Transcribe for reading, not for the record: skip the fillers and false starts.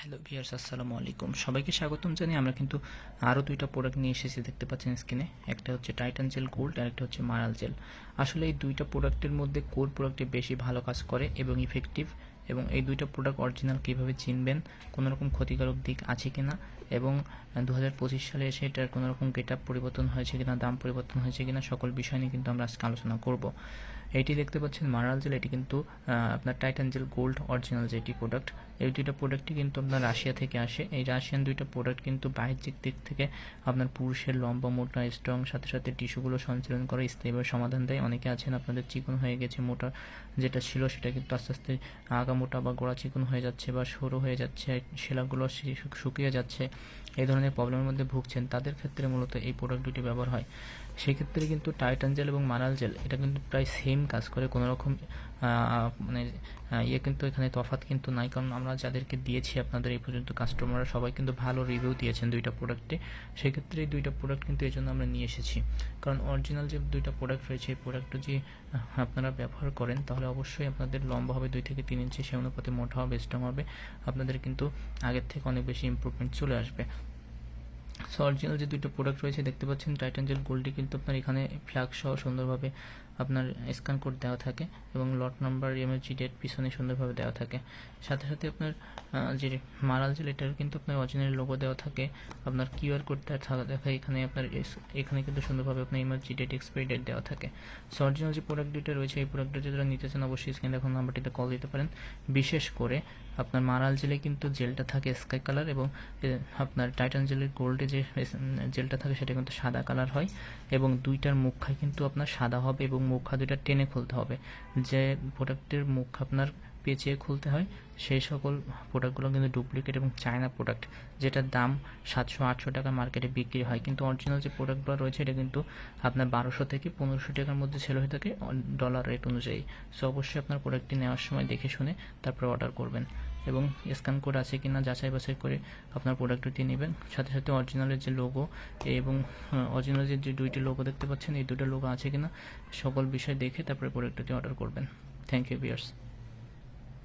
Hello viewers, আসসালামু আলাইকুম। সবাইকে স্বাগতম জানিয়ে আমরা কিন্তু আরও দুইটা প্রোডাক্ট নিয়ে এসেছি, দেখতে পাচ্ছেন স্ক্রিনে। একটা হচ্ছে টাইটান জেল গোল্ড আর একটা হচ্ছে মারাল জেল। আসলে এই দুইটা প্রোডাক্টের মধ্যে কোন প্রোডাক্টটি বেশি ভালো কাজ করে এবং ইফেক্টিভ, এবং এই দুইটা প্রোডাক্ট অরিজিনাল কীভাবে চিনবেন, কোনো রকম ক্ষতিকারক দিক আছে কিনা, এবং 2025 সালে এসে এটার কোনো রকম গেটআপ পরিবর্তন হয়েছে কিনা, দাম পরিবর্তন হয়েছে কিনা, সকল বিষয় নিয়ে কিন্তু আমরা আজকে আলোচনা করব। এটি দেখতে পাচ্ছেন মারাল জেল, এটি কিন্তু আপনার টাইটান জেল গোল্ড অরিজিনাল যেটি প্রোডাক্ট, এই দুইটা প্রোডাক্টই কিন্তু আপনার রাশিয়া থেকে আসে। এই রাশিয়ান দুইটা প্রোডাক্ট কিন্তু বাহ্যিক দিক থেকে আপনার পুরুষের লম্বা, মোটা, স্ট্রং, সাথে সাথে টিস্যুগুলো সঞ্চালন করে স্থায়ীভাবে সমাধান দেয়। অনেকে আছেন আপনাদের চিকন হয়ে গেছে, মোটা যেটা ছিল সেটা কিন্তু আস্তে আস্তে আগা মোটা বা গোড়া চিকন হয়ে যাচ্ছে বা সরু হয়ে যাচ্ছে, শিরাগুলো শুকিয়ে যাচ্ছে, এই ধরনের প্রবলেমের মধ্যে ভুগছেন, তাদের ক্ষেত্রে মূলত এই প্রোডাক্ট দুটি ব্যবহার হয়। সেক্ষেত্রে কিন্তু টাইটান জেল এবং মারাল জেল এটা কিন্তু প্রায় সেম কাজ করে, কোনো রকম মানে কিন্তু এখানে তফাৎ কিন্তু নাই, কারণ আমরা যাদেরকে দিয়েছি আপনাদের এই পর্যন্ত কাস্টমাররা সবাই কিন্তু ভালো রিভিউ দিয়েছেন দুইটা প্রোডাক্টে। সেক্ষেত্রে এই দুইটা প্রোডাক্ট কিন্তু এই জন্য আমরা নিয়ে এসেছি, কারণ অরিজিনাল যে দুইটা প্রোডাক্ট রয়েছে এই প্রোডাক্টটা যে আপনারা ব্যবহার করেন তাহলে অবশ্যই আপনাদের লম্বা হবে 2 থেকে 3 ইঞ্চি, সে অনুপাতে মোটা হবে, স্ট্রং হবে, আপনাদের কিন্তু আগের থেকে অনেক বেশি ইমপ্রুভমেন্ট চলে আসবে। সো অরিজিনাল যে দুটো প্রোডাক্ট রয়েছে দেখতে পাচ্ছেন, টাইটান জেল গোল্ডে কিন্তু আপনার এখানে ফ্ল্যাগ সহ সুন্দরভাবে আপনার স্ক্যান কোড দেওয়া থাকে এবং লট নাম্বার, এমএলজি ডেট পিছনে সুন্দরভাবে দেওয়া থাকে। সাথে সাথে আপনার যে মারাল জেল এটার কিন্তু আপনার অরিজিনাল লোগো দেওয়া থাকে, আপনার কিউআর কোডটা দেখা এখানে আপনার এখানে কিন্তু সুন্দরভাবে আপনার এমএলজি ডেট, এক্সপায়ারি ডেট দেওয়া থাকে। সো অরিজিনাল যে প্রোডাক্ট দুটো রয়েছে এই প্রোডাক্টটা যারা নিতে চান অবশ্যই স্ক্রিনে দেখুন নাম্বারটিতে কল দিতে পারেন। বিশেষ করে আপনার মারাল জেলে কিন্তু জেলটা থাকে স্কাই কালার, এবং আপনার টাইটান জেলের গোল্ডে যে জেলটা থাকে সেটা কিন্তু সাদা কালার হয়, এবং দুইটার মুখখাই কিন্তু আপনার সাদা হবে এবং মুখা দুইটা টেনে খুলতে হবে। যে প্রোডাক্টের মুখ আপনার পেঁচিয়ে খুলতে হয় সেই সকল প্রোডাক্টগুলো কিন্তু ডুপ্লিকেট এবং চায়না প্রোডাক্ট, যেটার দাম 700-800 টাকা মার্কেটে বিক্রি হয়, কিন্তু অরিজিনাল যে প্রোডাক্টগুলো রয়েছে এটা কিন্তু আপনার 1200 থেকে 1500 টাকার মধ্যে সেল হয়ে থাকে ডলার রেট অনুযায়ী। সো অবশ্যই আপনার প্রোডাক্টটি নেওয়ার সময় দেখে শুনে তারপরে অর্ডার করবেন, এবং স্ক্যান কোড আছে কিনা যাচাই বাছাই করে আপনার প্রোডাক্টটি নেবেন। সাথে সাথে অরিজিনালের যে লোগো এবং অরিজিনাল যে দুইটি লোগো দেখতে পাচ্ছেন এই দুটো লোগো আছে কিনা সকল বিষয় দেখে তারপরে প্রোডাক্টটি অর্ডার করবেন। Thank you viewers.